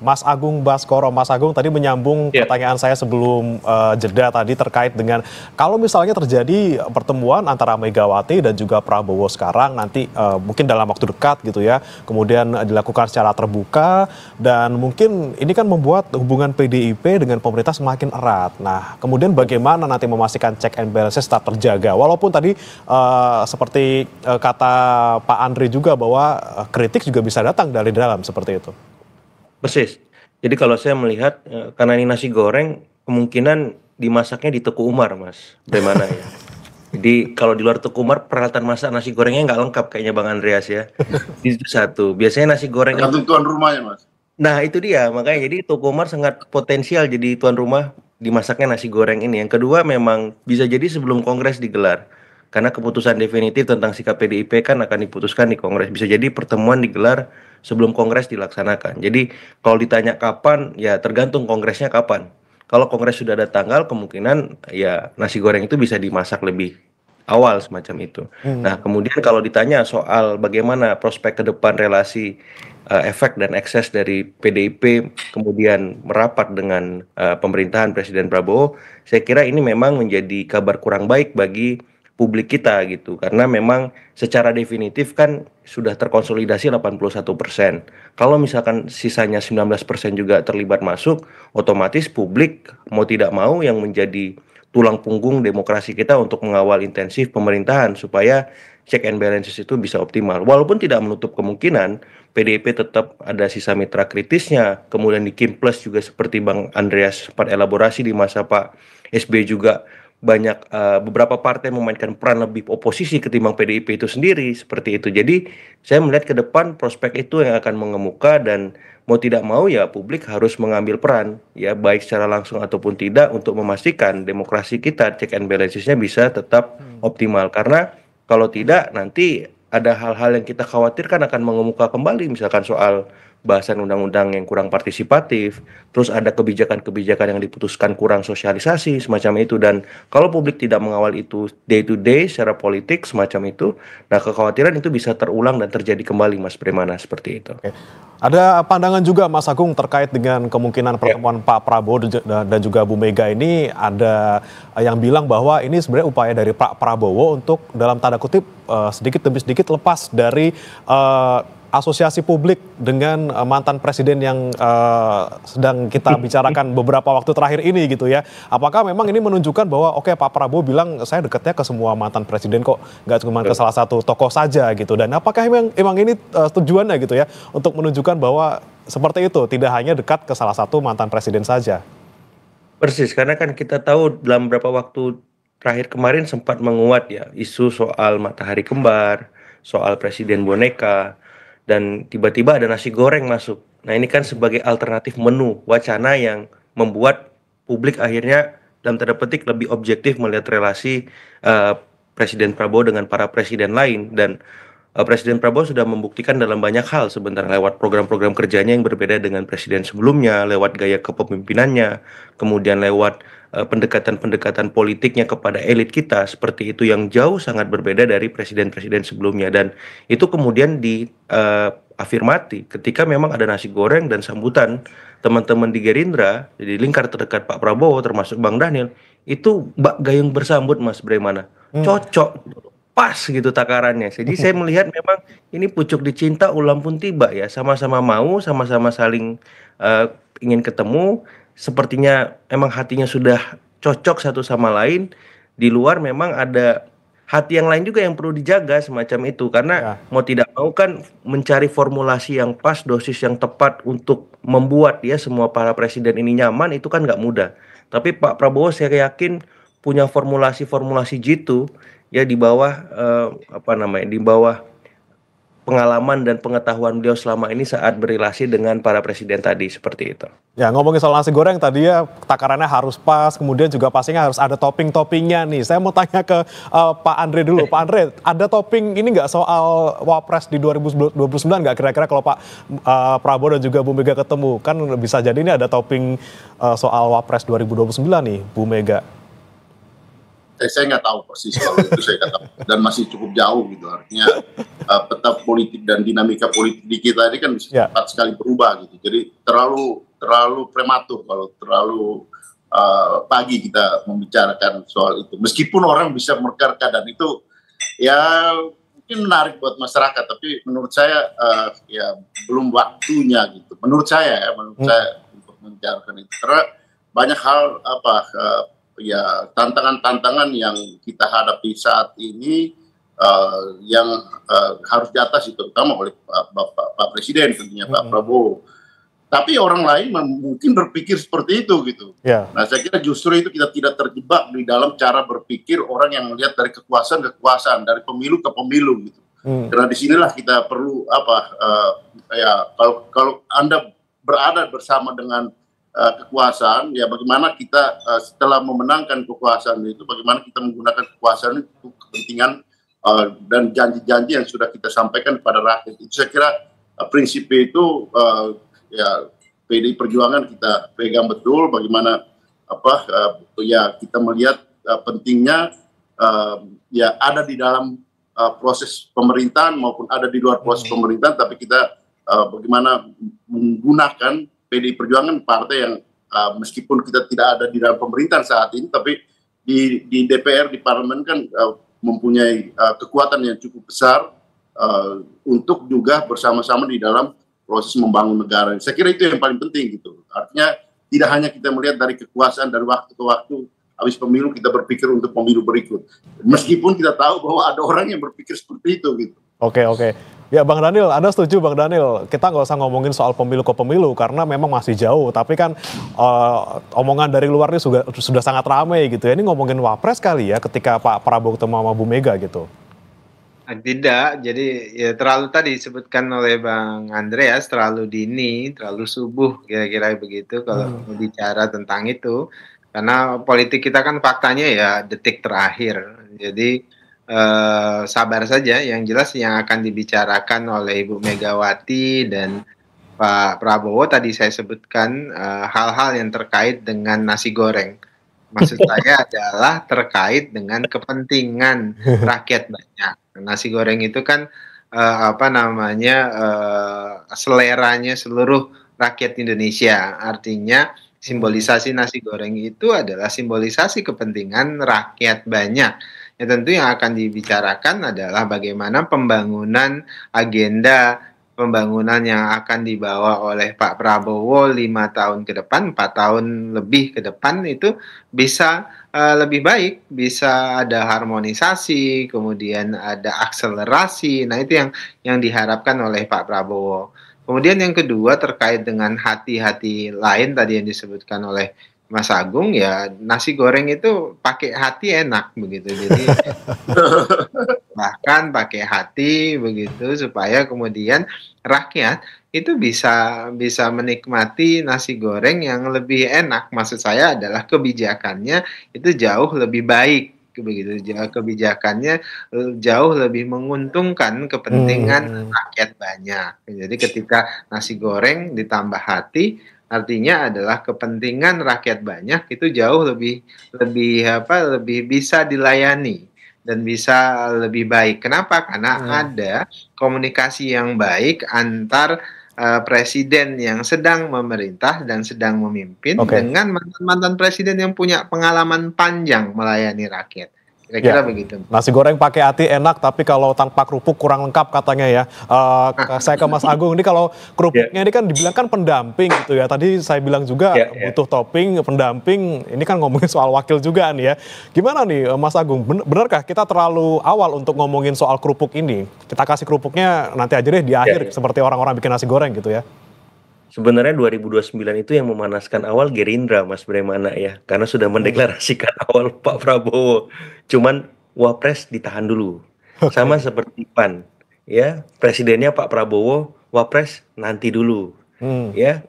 [SPEAKER 7] Mas Agung Baskoro. Mas Agung, tadi menyambung pertanyaan saya sebelum jeda tadi terkait dengan kalau misalnya terjadi pertemuan antara Megawati dan juga Prabowo sekarang nanti mungkin dalam waktu dekat gitu ya, kemudian dilakukan secara terbuka, dan mungkin ini kan membuat hubungan PDIP dengan pemerintah semakin erat. Nah, kemudian bagaimana nanti memastikan check and balances tetap terjaga? Walaupun tadi seperti kata Pak Andre juga bahwa kritik juga bisa datang dari dalam seperti itu.
[SPEAKER 10] Persis. Jadi kalau saya melihat karena ini nasi goreng kemungkinan dimasaknya di Teku Umar, Mas. Bagaimana ya? Jadi kalau di luar Teku Umar peralatan masak nasi gorengnya nggak lengkap kayaknya Bang Andreas ya. Itu satu. Biasanya nasi goreng
[SPEAKER 8] tergantung tuan rumahnya, Mas.
[SPEAKER 10] Nah itu dia, makanya jadi Teku Umar sangat potensial jadi tuan rumah dimasaknya nasi goreng ini. Yang kedua memang bisa jadi sebelum kongres digelar, karena keputusan definitif tentang sikap PDIP kan akan diputuskan di kongres. Bisa jadi pertemuan digelar sebelum kongres dilaksanakan. Jadi kalau ditanya kapan, ya tergantung kongresnya kapan. Kalau kongres sudah ada tanggal, kemungkinan ya nasi goreng itu bisa dimasak lebih awal semacam itu. Nah kemudian kalau ditanya soal bagaimana prospek ke depan relasi efek dan ekses dari PDIP kemudian merapat dengan pemerintahan Presiden Prabowo, saya kira ini memang menjadi kabar kurang baik bagi publik kita gitu, karena memang secara definitif kan sudah terkonsolidasi 81%. Kalau misalkan sisanya 19% juga terlibat masuk, otomatis publik mau tidak mau yang menjadi tulang punggung demokrasi kita untuk mengawal intensif pemerintahan supaya check and balances itu bisa optimal. Walaupun tidak menutup kemungkinan PDIP tetap ada sisa mitra kritisnya, kemudian di Kim Plus juga seperti Bang Andreas sempat elaborasi di masa Pak SBY juga banyak beberapa partai memainkan peran lebih oposisi ketimbang PDIP itu sendiri, seperti itu. Jadi saya melihat ke depan prospek itu yang akan mengemuka, dan mau tidak mau ya publik harus mengambil peran ya, baik secara langsung ataupun tidak, untuk memastikan demokrasi kita, check and balancesnya bisa tetap optimal. Karena kalau tidak, nanti ada hal-hal yang kita khawatirkan akan mengemuka kembali, misalkan soal bahasan undang-undang yang kurang partisipatif, terus ada kebijakan-kebijakan yang diputuskan kurang sosialisasi, semacam itu. Dan kalau publik tidak mengawal itu day to day secara politik semacam itu, nah kekhawatiran itu bisa terulang dan terjadi kembali, Mas Bremana, seperti itu.
[SPEAKER 7] Oke. Ada pandangan juga Mas Agung terkait dengan kemungkinan pertemuan Pak Prabowo dan juga Bu Mega ini. Ada yang bilang bahwa ini sebenarnya upaya dari Pak Prabowo untuk dalam tanda kutip sedikit demi sedikit lepas dari asosiasi publik dengan mantan presiden yang sedang kita bicarakan beberapa waktu terakhir ini gitu ya. Apakah memang ini menunjukkan bahwa oke, Pak Prabowo bilang saya dekatnya ke semua mantan presiden kok, nggak cuma ke salah satu tokoh saja gitu. Dan apakah emang ini tujuannya gitu ya, untuk menunjukkan bahwa seperti itu, tidak hanya dekat ke salah satu mantan presiden saja?
[SPEAKER 10] Persis, karena kan kita tahu dalam beberapa waktu terakhir kemarin sempat menguat ya isu soal matahari kembar, soal presiden boneka, dan tiba-tiba ada nasi goreng masuk. Nah ini kan sebagai alternatif menu wacana yang membuat publik akhirnya dalam tanda petik lebih objektif melihat relasi Presiden Prabowo dengan para presiden lain. Dan Presiden Prabowo sudah membuktikan dalam banyak hal sebenarnya, lewat program-program kerjanya yang berbeda dengan presiden sebelumnya, lewat gaya kepemimpinannya, kemudian lewat pendekatan-pendekatan politiknya kepada elit kita, seperti itu, yang jauh sangat berbeda dari presiden-presiden sebelumnya. Dan itu kemudian diafirmati ketika memang ada nasi goreng dan sambutan teman-teman di Gerindra, di lingkar terdekat Pak Prabowo termasuk Bang Daniel, itu bak gayung bersambut, Mas Bremana, cocok, pas gitu takarannya. Jadi saya melihat memang ini pucuk dicinta ulam pun tiba ya, sama-sama mau, sama-sama saling ingin ketemu. Sepertinya emang hatinya sudah cocok satu sama lain. Di luar memang ada hati yang lain juga yang perlu dijaga semacam itu. Karena mau tidak mau kan mencari formulasi yang pas, dosis yang tepat untuk membuat ya semua para presiden ini nyaman, itu kan nggak mudah. Tapi Pak Prabowo saya yakin punya formulasi-formulasi jitu ya, di bawah di bawah pengalaman dan pengetahuan beliau selama ini saat berrelasi dengan para presiden tadi, seperti itu.
[SPEAKER 7] Ya, ngomongin soal nasi goreng tadi ya, takarannya harus pas, kemudian juga pastinya harus ada topping-toppingnya nih. Saya mau tanya ke Pak Andre dulu. Pak Andre, ada topping ini nggak soal Wapres di 2029 nggak kira-kira kalau Pak Prabowo dan juga Bu Mega ketemu? Kan bisa jadi ini ada topping soal Wapres 2029 nih, Bu Mega.
[SPEAKER 8] Saya nggak tahu persis kalau itu, saya nggak tahu, dan masih cukup jauh gitu. Artinya peta politik dan dinamika politik di kita ini kan bisa cepat sekali berubah gitu. Jadi terlalu prematur kalau terlalu pagi kita membicarakan soal itu. Meskipun orang bisa merekarkan, dan itu ya mungkin menarik buat masyarakat, tapi menurut saya ya belum waktunya gitu. Menurut saya untuk membicarakan itu, karena banyak hal ya tantangan-tantangan yang kita hadapi saat ini yang harus diatasi, terutama oleh Pak Presiden tentunya, Pak Prabowo. Tapi orang lain mungkin berpikir seperti itu gitu. Nah saya kira justru itu kita tidak terjebak di dalam cara berpikir orang yang melihat dari kekuasaan ke kekuasaan, dari pemilu ke pemilu gitu. Karena disinilah kita perlu ya kalau Anda berada bersama dengan kekuasaan, ya bagaimana kita setelah memenangkan kekuasaan itu, bagaimana kita menggunakan kekuasaan itu untuk kepentingan dan janji-janji yang sudah kita sampaikan kepada rakyat. Itu saya kira prinsip itu ya PDI Perjuangan kita pegang betul, bagaimana ya kita melihat pentingnya ya ada di dalam proses pemerintahan maupun ada di luar proses pemerintahan, tapi kita bagaimana menggunakan PDI Perjuangan, partai yang meskipun kita tidak ada di dalam pemerintahan saat ini, tapi di DPR, di parlemen kan mempunyai kekuatan yang cukup besar untuk juga bersama-sama di dalam proses membangun negara. Saya kira itu yang paling penting gitu. Artinya tidak hanya kita melihat dari kekuasaan dari waktu ke waktu, habis pemilu kita berpikir untuk pemilu berikut. Meskipun kita tahu bahwa ada orang yang berpikir seperti itu gitu.
[SPEAKER 7] Oke, oke. Ya Bang Daniel, Anda setuju Bang Daniel, kita nggak usah ngomongin soal pemilu ke pemilu karena memang masih jauh, tapi kan omongan dari luar ini sudah sangat ramai gitu ya. Ini ngomongin Wapres kali ya ketika Pak Prabowo ketemu sama Bu Mega gitu.
[SPEAKER 9] Tidak, jadi ya terlalu tadi disebutkan oleh Bang Andreas, terlalu dini, terlalu subuh kira-kira begitu kalau bicara tentang itu. Karena politik kita kan faktanya ya detik terakhir. Jadi sabar saja, yang jelas yang akan dibicarakan oleh Ibu Megawati dan Pak Prabowo tadi saya sebutkan hal-hal yang terkait dengan nasi goreng. Maksud saya adalah terkait dengan kepentingan rakyat banyak. Nasi goreng itu kan seleranya seluruh rakyat Indonesia. Artinya simbolisasi nasi goreng itu adalah simbolisasi kepentingan rakyat banyak. Ya tentu yang akan dibicarakan adalah bagaimana pembangunan agenda pembangunan yang akan dibawa oleh Pak Prabowo 5 tahun ke depan, 4 tahun lebih ke depan itu bisa lebih baik, bisa ada harmonisasi, kemudian ada akselerasi. Nah, itu yang diharapkan oleh Pak Prabowo. Kemudian yang kedua terkait dengan hati-hati lain tadi yang disebutkan oleh Mas Agung, ya nasi goreng itu pakai hati enak begitu. Jadi bahkan pakai hati begitu supaya kemudian rakyat itu bisa menikmati nasi goreng yang lebih enak. Maksud saya adalah kebijakannya itu jauh lebih baik begitu. Kebijakannya jauh lebih menguntungkan kepentingan rakyat banyak. Jadi ketika nasi goreng ditambah hati artinya adalah kepentingan rakyat banyak itu jauh lebih bisa dilayani dan bisa lebih baik. Kenapa? Karena ada komunikasi yang baik antar presiden yang sedang memerintah dan sedang memimpin dengan mantan presiden yang punya pengalaman panjang melayani rakyat. Kira-kira begitu.
[SPEAKER 7] Nasi goreng pakai hati enak, tapi kalau tanpa kerupuk kurang lengkap katanya ya. Saya ke Mas Agung, ini kalau kerupuknya ini kan dibilang kan pendamping gitu ya. Tadi saya bilang juga butuh topping, pendamping. Ini kan ngomongin soal wakil juga nih ya. Gimana nih Mas Agung, benarkah kita terlalu awal untuk ngomongin soal kerupuk ini? Kita kasih kerupuknya nanti aja deh di akhir, seperti orang-orang bikin nasi goreng gitu ya.
[SPEAKER 10] Sebenarnya 2029 itu yang memanaskan awal Gerindra, Mas Bremana ya, karena sudah mendeklarasikan awal Pak Prabowo. Cuman Wapres ditahan dulu, sama seperti PAN, ya presidennya Pak Prabowo, Wapres nanti dulu, ya.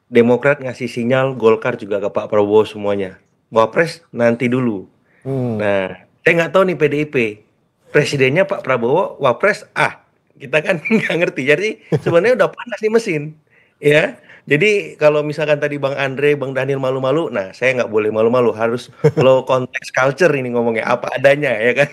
[SPEAKER 10] Demokrat ngasih sinyal, Golkar juga ke Pak Prabowo semuanya, Wapres nanti dulu. Nah, saya nggak tahu nih PDIP, presidennya Pak Prabowo, Wapres kita kan nggak ngerti. Jadi sebenarnya udah panas nih mesin. Ya, jadi kalau misalkan tadi Bang Andre, Bang Daniel malu-malu, nah saya nggak boleh malu-malu, harus low context culture ini ngomongnya apa adanya ya kan.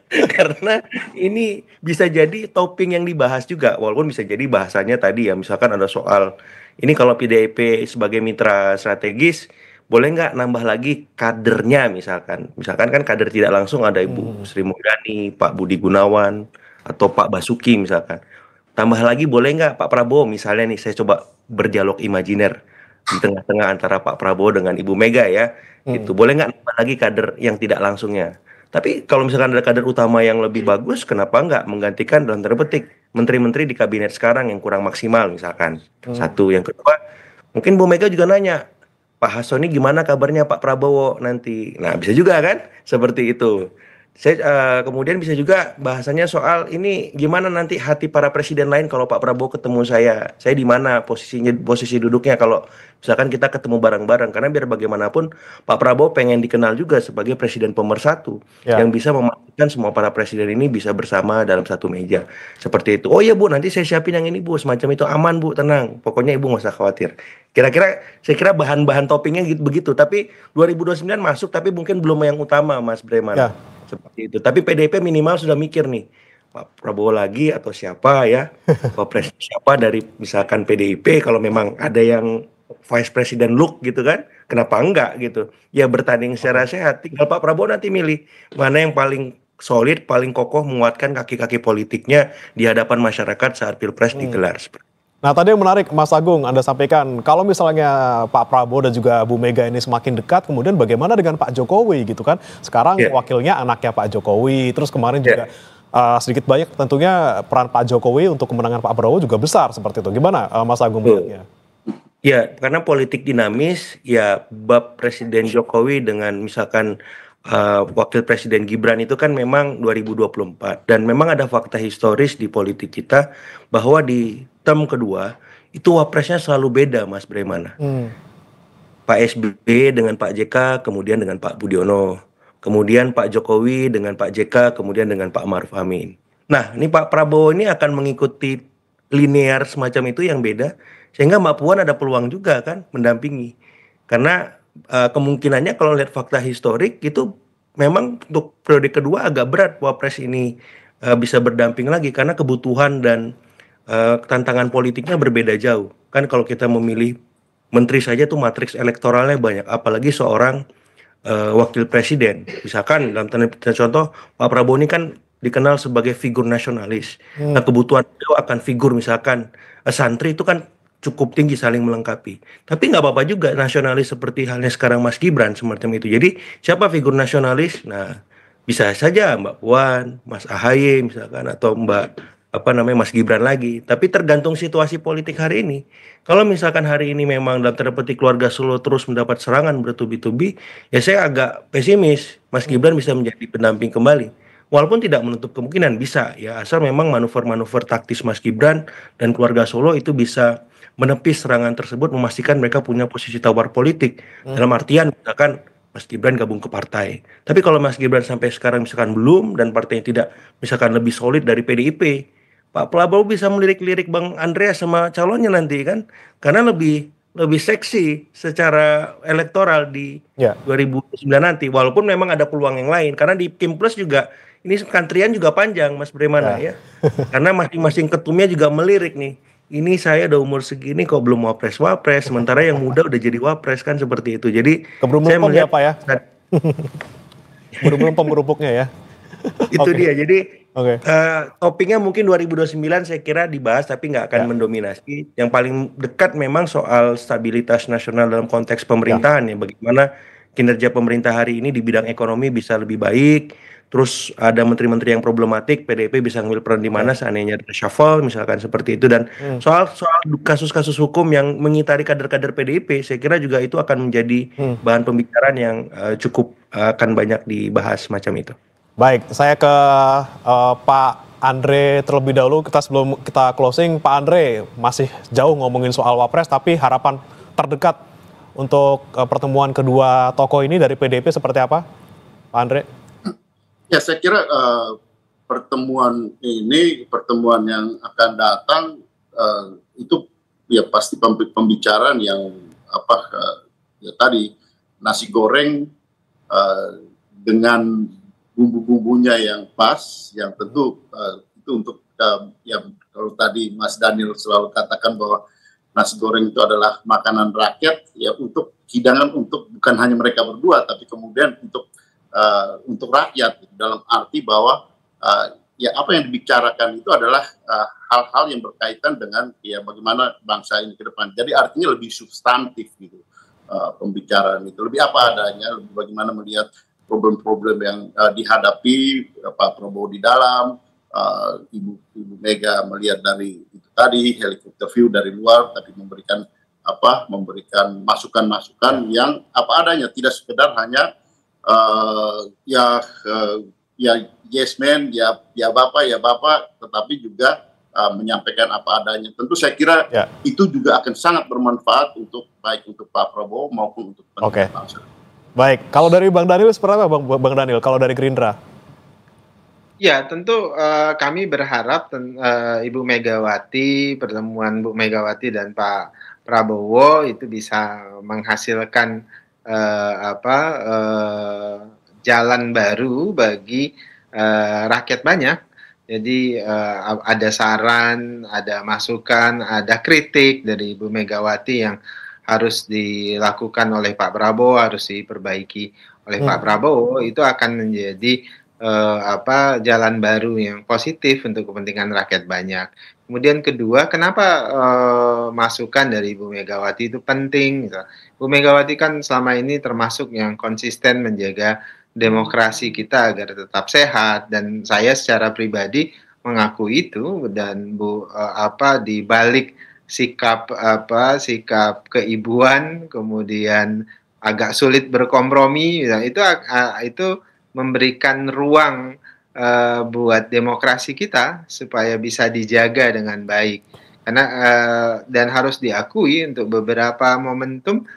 [SPEAKER 10] Karena ini bisa jadi toping yang dibahas juga, walaupun bisa jadi bahasanya tadi ya, misalkan ada soal, ini kalau PDIP sebagai mitra strategis, boleh nggak nambah lagi kadernya misalkan kan kader tidak langsung ada Ibu Sri Mulyani, Pak Budi Gunawan, atau Pak Basuki misalkan. Tambah lagi boleh nggak Pak Prabowo misalnya nih, saya coba berdialog imajiner di tengah-tengah antara Pak Prabowo dengan Ibu Mega ya, itu boleh nggak nambah lagi kader yang tidak langsungnya. Tapi kalau misalkan ada kader utama yang lebih bagus, kenapa nggak menggantikan dalam tanda petik menteri-menteri di kabinet sekarang yang kurang maksimal misalkan. Satu, yang kedua mungkin Bu Mega juga nanya, Pak Hasso ini gimana kabarnya Pak Prabowo nanti. Nah bisa juga kan seperti itu. Saya kemudian bisa juga bahasanya soal ini gimana nanti hati para presiden lain kalau Pak Prabowo ketemu saya di mana posisi duduknya kalau misalkan kita ketemu bareng-bareng, karena biar bagaimanapun Pak Prabowo pengen dikenal juga sebagai presiden pemersatu yang bisa memastikan semua para presiden ini bisa bersama dalam satu meja seperti itu. Oh iya Bu, nanti saya siapin yang ini Bu, semacam itu, aman Bu, tenang, pokoknya Ibu nggak usah khawatir. Kira-kira saya kira bahan-bahan toppingnya begitu, tapi 2029 masuk tapi mungkin belum yang utama Mas Breman. Seperti itu. Tapi PDIP minimal sudah mikir nih, Pak Prabowo lagi atau siapa ya, Wapres siapa dari misalkan PDIP, kalau memang ada yang Vice President look gitu kan, kenapa enggak gitu. Ya bertanding secara sehat, tinggal Pak Prabowo nanti milih mana yang paling solid, paling kokoh menguatkan kaki-kaki politiknya di hadapan masyarakat saat Pilpres digelar.
[SPEAKER 7] Nah tadi yang menarik Mas Agung, Anda sampaikan kalau misalnya Pak Prabowo dan juga Bu Mega ini semakin dekat, kemudian bagaimana dengan Pak Jokowi gitu kan? Sekarang wakilnya anaknya Pak Jokowi, terus kemarin juga sedikit banyak tentunya peran Pak Jokowi untuk kemenangan Pak Prabowo juga besar seperti itu. Gimana Mas Agung melihatnya?
[SPEAKER 10] Ya, karena politik dinamis, ya bab Presiden Jokowi dengan misalkan Wakil Presiden Gibran itu kan memang 2024. Dan memang ada fakta historis di politik kita bahwa di term kedua itu wapresnya selalu beda, Mas Bremana. Pak SBY dengan Pak JK, kemudian dengan Pak Budiono. Kemudian Pak Jokowi dengan Pak JK, kemudian dengan Pak Maruf Amin. Nah, ini Pak Prabowo ini akan mengikuti linear semacam itu yang beda, sehingga Mbak Puan ada peluang juga kan mendampingi. Karena kemungkinannya kalau lihat fakta historik itu memang untuk periode kedua agak berat Wapres ini bisa berdamping lagi karena kebutuhan dan tantangan politiknya berbeda jauh. Kan kalau kita memilih menteri saja tuh matriks elektoralnya banyak, apalagi seorang wakil presiden. Misalkan dalam tanda contoh Pak Prabowo ini kan dikenal sebagai figur nasionalis. Nah, kebutuhan beliau akan figur misalkan santri itu kan cukup tinggi saling melengkapi. Tapi nggak apa-apa juga nasionalis seperti halnya sekarang Mas Gibran semacam itu. Jadi siapa figur nasionalis? Nah, bisa saja Mbak Puan, Mas AHY misalkan atau Mas Gibran lagi. Tapi tergantung situasi politik hari ini. Kalau misalkan hari ini memang dalam tanda petik keluarga Solo terus mendapat serangan bertubi-tubi, ya saya agak pesimis Mas Gibran bisa menjadi pendamping kembali. Walaupun tidak menutup kemungkinan bisa ya, asal memang manuver-manuver taktis Mas Gibran dan keluarga Solo itu bisa menepis serangan tersebut, memastikan mereka punya posisi tawar politik. Dalam artian misalkan Mas Gibran gabung ke partai. Tapi kalau Mas Gibran sampai sekarang misalkan belum dan partainya tidak misalkan lebih solid dari PDIP, Pak Prabowo bisa melirik-lirik Bang Andreas sama calonnya nanti kan, karena lebih seksi secara elektoral di 2009 nanti, walaupun memang ada peluang yang lain karena di Kim Plus juga ini kantrian juga panjang Mas Bremana ya. Karena masing-masing ketumnya juga melirik nih. Ini saya udah umur segini kok belum wapres, sementara yang muda udah jadi wapres kan seperti itu. Jadi saya melihat
[SPEAKER 7] Pak ya. Belum pemurupuknya ya.
[SPEAKER 10] Itu dia. Jadi topiknya mungkin 2029 saya kira dibahas tapi nggak akan mendominasi. Yang paling dekat memang soal stabilitas nasional dalam konteks pemerintahan ya. Bagaimana kinerja pemerintah hari ini di bidang ekonomi bisa lebih baik. Terus ada menteri-menteri yang problematik, PDIP bisa ngambil peran di mana seandainya ada shuffle misalkan seperti itu. Dan soal kasus-kasus hukum yang mengitari kader-kader PDIP, saya kira juga itu akan menjadi bahan pembicaraan yang cukup akan banyak dibahas macam itu.
[SPEAKER 7] Baik, saya ke Pak Andre terlebih dahulu. Sebelum kita closing, Pak Andre masih jauh ngomongin soal Wapres, tapi harapan terdekat untuk pertemuan kedua tokoh ini dari PDIP seperti apa, Pak Andre?
[SPEAKER 8] Ya, saya kira pertemuan yang akan datang itu ya pasti pembicaraan yang ya tadi nasi goreng dengan bumbu-bumbunya yang pas, yang tentu itu untuk yang kalau tadi Mas Daniel selalu katakan bahwa nasi goreng itu adalah makanan rakyat, ya untuk hidangan untuk bukan hanya mereka berdua, tapi kemudian untuk rakyat, dalam arti bahwa ya apa yang dibicarakan itu adalah hal-hal yang berkaitan dengan ya bagaimana bangsa ini ke depan. Jadi artinya lebih substantif gitu pembicaraan itu, lebih apa adanya, lebih bagaimana melihat problem-problem yang dihadapi Pak Prabowo di dalam, Ibu Mega melihat dari itu tadi helikopter view dari luar, tapi memberikan masukan-masukan yang apa adanya, tidak sekedar hanya ya yes man, ya bapak, tetapi juga menyampaikan apa adanya. Tentu saya kira itu juga akan sangat bermanfaat baik untuk Pak Prabowo maupun untuk bangsa.
[SPEAKER 7] Baik, kalau dari Bang Daniel seperti apa Bang Daniel, kalau dari Gerindra?
[SPEAKER 9] Ya, tentu kami berharap Ibu Megawati, pertemuan Bu Megawati dan Pak Prabowo itu bisa menghasilkan jalan baru bagi rakyat banyak. Jadi ada saran, ada masukan, ada kritik dari Ibu Megawati yang harus dilakukan oleh Pak Prabowo, harus diperbaiki oleh Pak Prabowo, itu akan menjadi jalan baru yang positif untuk kepentingan rakyat banyak. Kemudian kedua, kenapa masukan dari Ibu Megawati itu penting? Gitu. Bu Megawati kan selama ini termasuk yang konsisten menjaga demokrasi kita agar tetap sehat, dan saya secara pribadi mengakui itu. Dan di balik sikap keibuan, kemudian agak sulit berkompromi, itu memberikan ruang buat demokrasi kita supaya bisa dijaga dengan baik. Karena dan harus diakui untuk beberapa momentum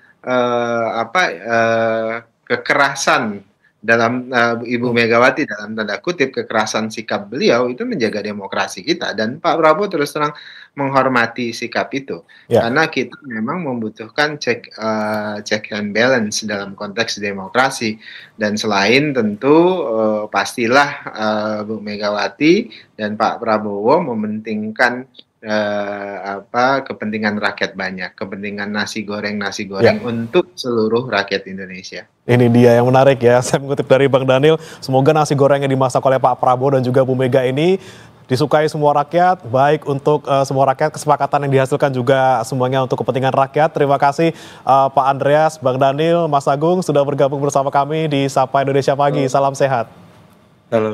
[SPEAKER 9] kekerasan dalam Ibu Megawati, dalam tanda kutip kekerasan sikap beliau itu menjaga demokrasi kita, dan Pak Prabowo terus terang menghormati sikap itu. Karena kita memang membutuhkan check and balance dalam konteks demokrasi, dan selain tentu pastilah Bu Megawati dan Pak Prabowo mementingkan kepentingan rakyat banyak, kepentingan nasi goreng untuk seluruh rakyat Indonesia.
[SPEAKER 7] Ini dia yang menarik ya, saya mengutip dari Bang Daniel, semoga nasi goreng yang dimasak oleh Pak Prabowo dan juga Bu Mega ini disukai semua rakyat, baik untuk semua rakyat, kesepakatan yang dihasilkan juga semuanya untuk kepentingan rakyat. Terima kasih Pak Andreas, Bang Daniel, Mas Agung sudah bergabung bersama kami di Sapa Indonesia Pagi. Salam sehat.
[SPEAKER 10] Halo.